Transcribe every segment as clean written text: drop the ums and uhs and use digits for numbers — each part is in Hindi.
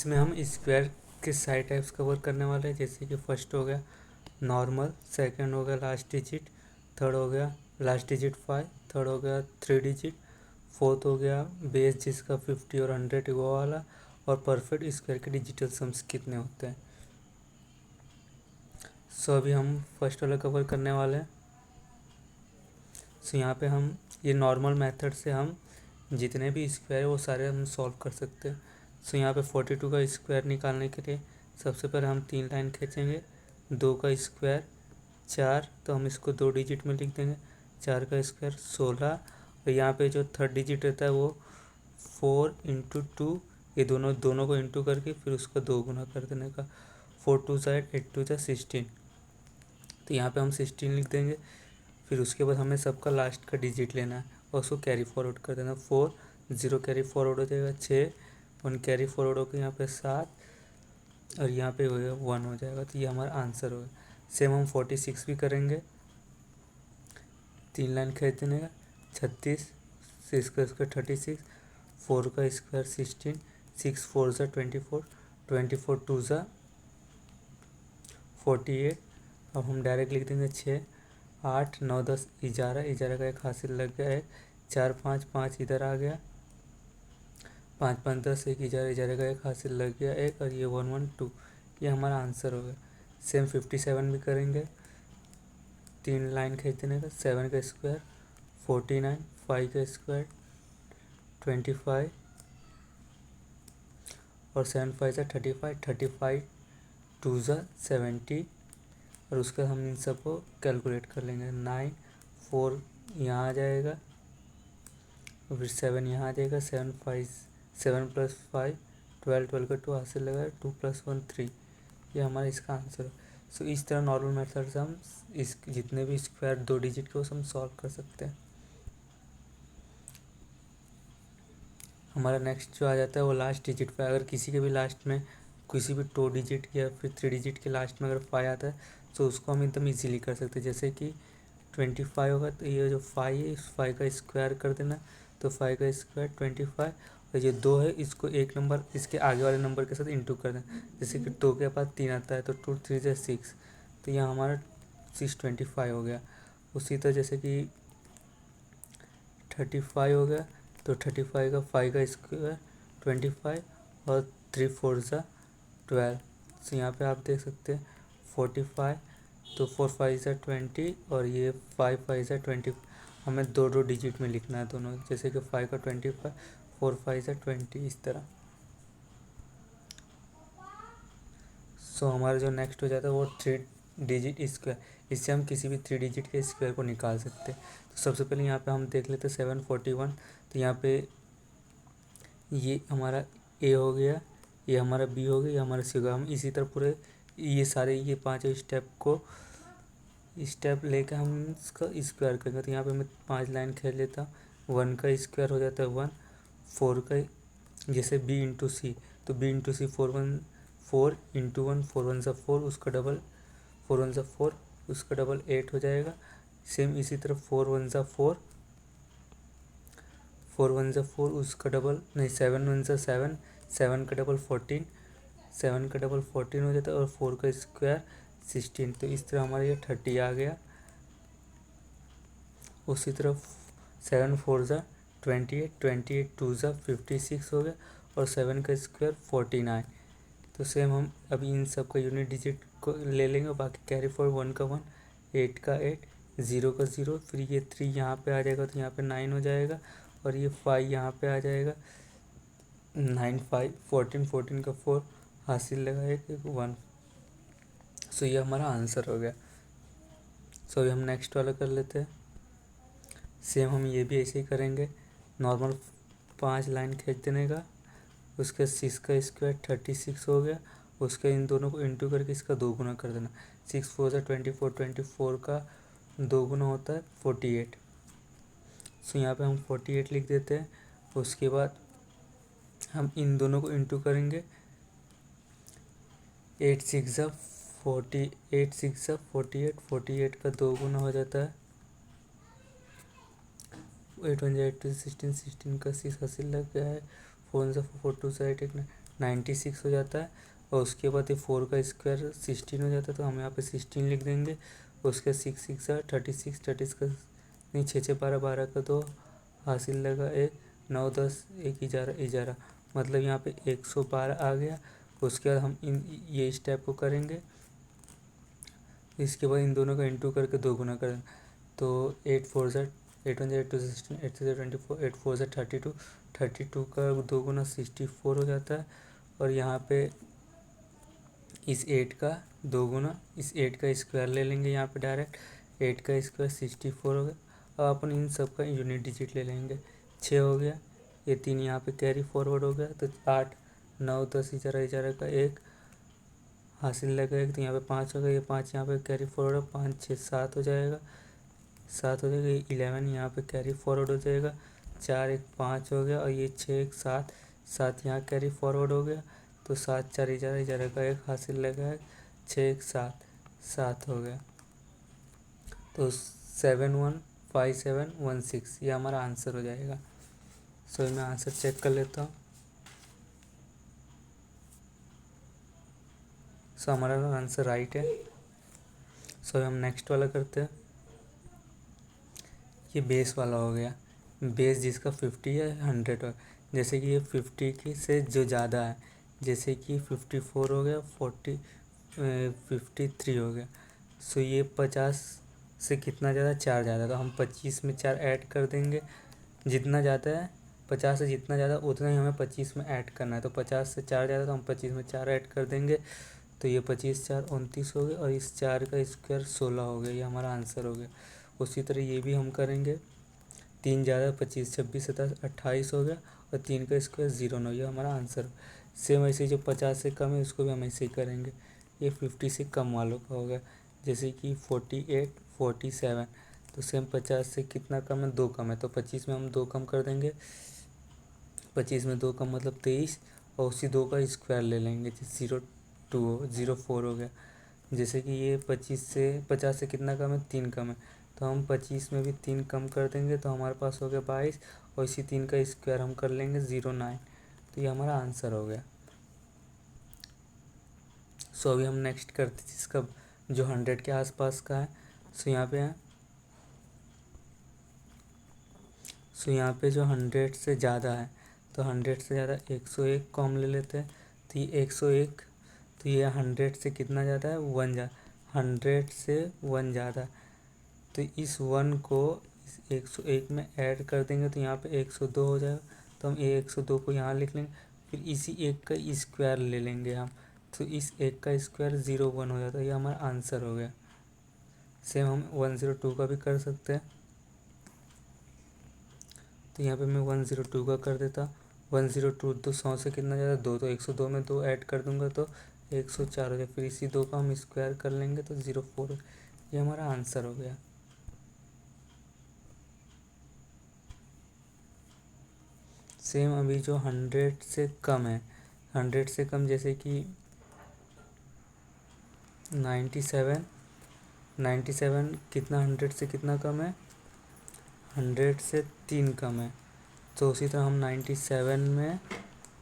इसमें हम स्क्वायर के साइड टाइप्स कवर करने वाले हैं, जैसे कि फर्स्ट हो गया नॉर्मल, सेकंड हो गया लास्ट डिजिट, थर्ड हो गया लास्ट डिजिट 5, थर्ड हो गया 3 डिजिट, फोर्थ हो गया बेस जिसका 50 और 100 वो वाला, और परफेक्ट स्क्वायर के डिजिटल सम्स कितने होते हैं। सो अभी हम फर्स्ट वाला कवर करने वाले हैं। सो यहाँ पे हम ये नॉर्मल मेथड से हम जितने भी स्क्वायर है वो सारे हम सॉल्व कर सकते हैं। सो यहाँ पे 42 का स्क्वायर निकालने के लिए सबसे पहले हम 3 लाइन खींचेंगे। 2 का स्क्वायर 4, तो हम इसको 2 डिजिट में लिख देंगे। 4 का स्क्वायर 16, और यहाँ पे जो थर्ड डिजिट रहता है वो 4 इंटू 2, ये दोनों को इंटू करके फिर उसका 2 गुना कर देने का। 4 2 ज़ा 8, 8 2 ज़ा 16, तो यहाँ पे हम 16 लिख देंगे। फिर उसके बाद हमें सबका लास्ट का डिजिट लेना है और उसको कैरी फॉरवर्ड कर देना। 4 0 कैरी फॉरवर्ड हो जाएगा 6, 1 कैरी फॉरवर्ड होकर यहाँ पे 7, और यहाँ पे हो गया 1 हो जाएगा। तो ये हमारा आंसर होगा। सेम हम 46 भी करेंगे। 3 लाइन खींच देने का। 36, 6 का स्क्वायर 36, 4 का स्क्वायर 16, 6 4 ज़ा 24, 24 2 ज़ा 48। अब हम डायरेक्ट लिख देंगे 6, 8 9 10 11, 11 का एक हासिल लग गया है। 4 5 5 इधर आ गया, 5 5 10 1 11, 11 का एक हासिल लग गया एक, और ये 1 1 2, ये हमारा आंसर होगा। सेम 57 भी करेंगे। 3 लाइन खींच देने का। 7 का स्क्वायर 49, 5 का स्क्वायर 25, और 7 5 ज़ा 35, 35 2 ज़ा 70, और उसका हम इन सबको कैलकुलेट कर लेंगे। 9 4 यहाँ आ जाएगा, और फिर 7 यहाँ आ जाएगा। 7 5 7 + 5 12, 12 का 2 हासिल लगा, 2 + 1 3, ये हमारा इसका आंसर है। सो इस तरह नॉर्मल मेथड से हम इस जितने भी स्क्वायर 2 डिजिट के उसे हम सॉल्व कर सकते हैं। हमारा नेक्स्ट जो आ जाता है वो लास्ट डिजिट पे। अगर किसी के भी लास्ट में किसी भी 2 डिजिट या फिर 3 डिजिट के लास्ट में अगर 5 आता है तो उसको हम एकदम इजीली कर सकते हैं। जैसे कि 25 होगा तो ये जो 5 है इस 5 का स्क्वायर कर देना, तो 5 का स्क्वायर 25, और ये 2 है इसको एक नंबर इसके आगे वाले नंबर के साथ इंटू कर देना। जैसे कि 2 के बाद 3 आता है तो 2 3 ज़ा 6, तो यहाँ हमारा 625 हो गया। उसी तरह जैसे कि 35 हो गया, तो 35 का 5 का स्क्वायर 25, और 3 4 ज़ा 12। सो यहाँ पे आप देख सकते हैं 45, तो 4 5 ज़ा 20, और ये 5 5 ज़ा 20। हमें 2 2 डिजिट में लिखना है दोनों, जैसे कि 5 का 25, 4 5 ज़ा 20, इस तरह। सो हमारा जो नेक्स्ट हो जाता है वो 3 डिजिट स्क्वायर। इससे हम किसी भी 3 डिजिट के स्क्वायर को निकाल सकते हैं। तो सबसे पहले यहाँ पे हम देख लेते हैं 741, तो यहाँ पे ये हमारा ए हो गया, ये हमारा बी हो गया, ये हमारा सी हो गया। हम इसी तरह पूरे ये सारे ये 5 स्टेप को स्टेप लेकर हम इसका स्क्वायर करेंगे। तो यहाँ पे मैं 5 लाइन खेल लेता हूँ। 1 का स्क्वायर हो जाता है 1, 4 का जैसे बी इंटू सी, तो बी इंटू सी 4 इंटू 1 4 1 ज़ा 4, उसका डबल 4 1 ज़ा 4, उसका डबल 8 हो जाएगा। सेम इसी तरह 4 1 ज़ा 4, 4 1 ज़ा 4, उसका डबल नहीं 7 1 ज़ा 7, 7 का डबल 14, 7 का डबल 14 हो जाता है, और 4 का स्क्वायर 16। तो इस तरह हमारा ये 30 आ गया। उसी तरह 7 4 ज़ा 28, 28 2 ज़ा 56 हो गया, और 7 का स्क्वायर 49। तो सेम हम अभी इन सब का यूनिट डिजिट को ले लेंगे, बाकी कैरी फॉर 1 का 1, 8 का 8, 0 का 0, फिर ये 3 यहाँ पे आ जाएगा तो यहाँ पे 9 हो जाएगा, और ये 5 यहाँ पे आ जाएगा। 9 5 14, 14 का 4 हासिल लगाए 1। सो ये हमारा आंसर हो गया। सो अभी हम नेक्स्ट वाला कर लेते हैं। सेम हम ये भी ऐसे ही करेंगे। नॉर्मल 5 लाइन खींच देने का, उसके 6 का स्क्वायर 36 हो गया, उसके इन दोनों को इंटू करके इसका 2 गुना कर देना। 6 4 ज़ा 24, 24 का 2 गुना होता है 48। सो यहाँ पे हम 48 लिख देते हैं। उसके बाद हम इन दोनों को इंटू करेंगे। 8 6 ज़ा 40, 8 6 ज़ा 48, 48 का 2 गुना हो जाता है 8 1 ज़ा 8 2 16, 16 का 6 हासिल लग गया है। 4 1 ज़ा 4 2 ज़ा 8 1 96 हो जाता है। और उसके बाद ये 4 का स्क्वायर 16 हो जाता है, तो हम यहाँ पे 16 लिख देंगे। उसके 6 6 36, 36 का नहीं, 6 6 12, 12 का 2 हासिल लगा 1, 9 10 1 11 11, मतलब यहाँ पे 112 आ गया। उसके बाद हम ये स्टेप को करेंगे। इसके बाद इन दोनों का इंटू करके 2 गुना करें, तो 8 4 ज़ा 8 1 ज़ा 8 2 ज़ा 16, 8 3 ज़ा 24, 8 4 ज़ा 32, 32 का 2 गुना 64 हो जाता है। और यहाँ पे इस 8 का 2 गुना, इस 8 का स्क्वायर ले लेंगे यहाँ पे डायरेक्ट, 8 का स्क्वायर 64 हो गया। अब अपन इन सब का यूनिट डिजिट ले लेंगे, 6 हो गया, ये 3 यहाँ पे कैरी फॉरवर्ड हो गया, तो 8 9 10 11 11 का 1 हासिल लगा 1, तो यहाँ पे 5 हो गया, ये 5 यहाँ पे कैरी फॉरवर्ड है, 5 6 7 हो जाएगा, 7 हो जाएगा, ये 11 यहाँ पे कैरी फॉरवर्ड हो जाएगा, 4 1 5 हो गया, और ये 6 1 7, 7 यहाँ कैरी फॉरवर्ड हो गया, तो 7 4 11 11 का 1 हासिल लगा है, 6 1 7 7 हो गया, तो 7 1 5 7 1 6 ये हमारा आंसर हो जाएगा। सो मैं आंसर चेक कर लेता हूँ। सो हमारा आंसर राइट है। सो हम नेक्स्ट वाला करते हैं। ये बेस वाला हो गया, बेस जिसका 50 या 100 हो, जैसे कि ये 50 की से जो ज़्यादा है, जैसे कि 54 हो गया, 53 हो गया। सो ये 50 से कितना ज़्यादा, 4 ज़्यादा, तो हम 25 में 4 ऐड कर देंगे। जितना ज़्यादा है 50 से जितना ज़्यादा उतना ही हमें 25 में ऐड करना है, तो 50 से 4 ज़्यादा, तो हम 25 में 4 ऐड कर देंगे। तो ये 25 4 29 हो गया, और इस 4 का स्क्वायर 16 हो गया, ये हमारा आंसर हो गया। उसी तरह ये भी हम करेंगे, 3 ज़्यादा 25 26 27 28 हो गया, और 3 का स्क्वायर 0 9, ये हमारा आंसर। सेम ऐसे जो 50 से कम है उसको भी हम ऐसे ही करेंगे। ये 50 से कम वालों का हो गया, जैसे कि 48 47, तो सेम 50 से कितना कम है, 2 कम है, तो 25 में हम 2 कम कर देंगे। 25 में 2 कम मतलब 23, और उसी 2 का स्क्वायर ले लेंगे, 0 4 हो गया। जैसे कि ये 50 से कितना कम है, 3 कम है, तो हम 25 में भी 3 कम कर देंगे, तो हमारे पास हो गया 22, और इसी 3 का स्क्वायर हम कर लेंगे 0 9, तो ये हमारा आंसर हो गया। सो अभी हम नेक्स्ट करते हैं जिसका जो 100 के आसपास का है। सो यहाँ पे है, सो यहाँ पे जो 100 से ज़्यादा है, तो 100 से ज़्यादा 101 को हम ले लेते हैं, तो ये 101, तो ये 100 से कितना ज़्यादा है, 1 100 से 1 ज़्यादा, तो इस 1 को इस 101 में ऐड कर देंगे, तो यहाँ पे 102 हो जाएगा, तो हम ये 102 को यहाँ लिख लेंगे। फिर इसी 1 का स्क्वायर ले लेंगे हम, तो इस 1 का स्क्वायर 01 हो जाता है, ये हमारा आंसर हो गया। सेम हम 102 का भी कर सकते हैं, तो यहाँ पे मैं 102 का कर देता। 102 तो 100 से कितना ज़्यादा, 2, तो 102 में 2 ऐड कर दूंगा तो 104 हो जाए, फिर इसी 2 का हम स्क्वायर कर लेंगे तो 04, ये हमारा आंसर हो गया। सेम अभी जो 100 से कम है, 100 से कम जैसे कि 97, 97 कितना 100 से कितना कम है, 100 से 3 कम है, तो उसी तरह हम 97 में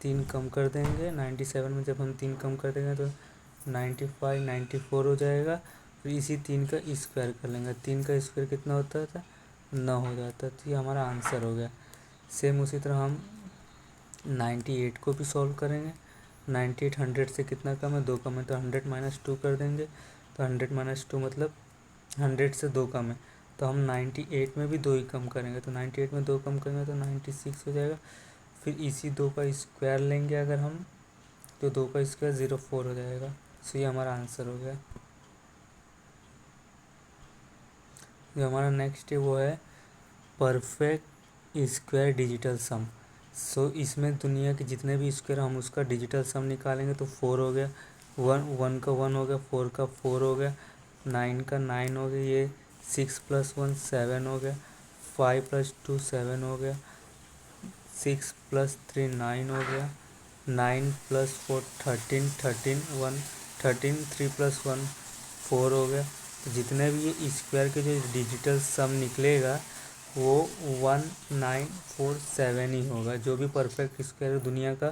3 कम कर देंगे। 97 में जब हम 3 कम कर देंगे तो 95 94 हो जाएगा, फिर इसी 3 का स्क्वायर कर लेंगे, 3 का स्क्वायर कितना होता था, 9 हो जाता, तो ये हमारा आंसर हो गया। सेम उसी तरह हम 98 को भी सॉल्व करेंगे। 98 100 से कितना कम है, 2 कम है, तो 100 माइनस 2 कर देंगे, तो 100 माइनस 2 मतलब 100 से 2 कम है, तो हम 98 में भी 2 ही कम करेंगे, तो 98 में 2 कम करेंगे तो 96 हो जाएगा। फिर इसी 2 का स्क्वायर लेंगे अगर हम, तो 2 का स्क्वायर 04 हो जाएगा। सो ये हमारा आंसर हो गया। जो हमारा नेक्स्ट है वो है परफेक्ट स्क्वायर डिजिटल सम। सो इसमें दुनिया के जितने भी स्क्वायर हम उसका डिजिटल सम निकालेंगे, तो 4 हो गया, 1 का 1 हो गया, 4 का 4 हो गया, 9 का 9 हो गया, ये 6 + 1 7 हो गया, 5 + 2 7 हो गया, 6 + 3 9 हो गया, 9 + 4 13 13 1 13 3 + 1 4 हो गया। तो जितने भी ये स्क्वायर के जो डिजिटल सम निकलेगा वो 1947 ही होगा। जो भी परफेक्ट स्क्वायर दुनिया का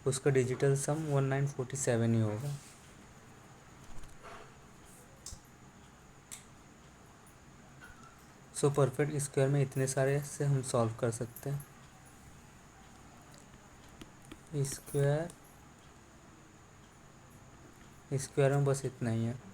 उसका डिजिटल सम 1947 ही होगा। सो परफेक्ट स्क्वायर में इतने सारे से हम सॉल्व कर सकते हैं। स्क्वायर स्क्वायर में बस इतना ही है।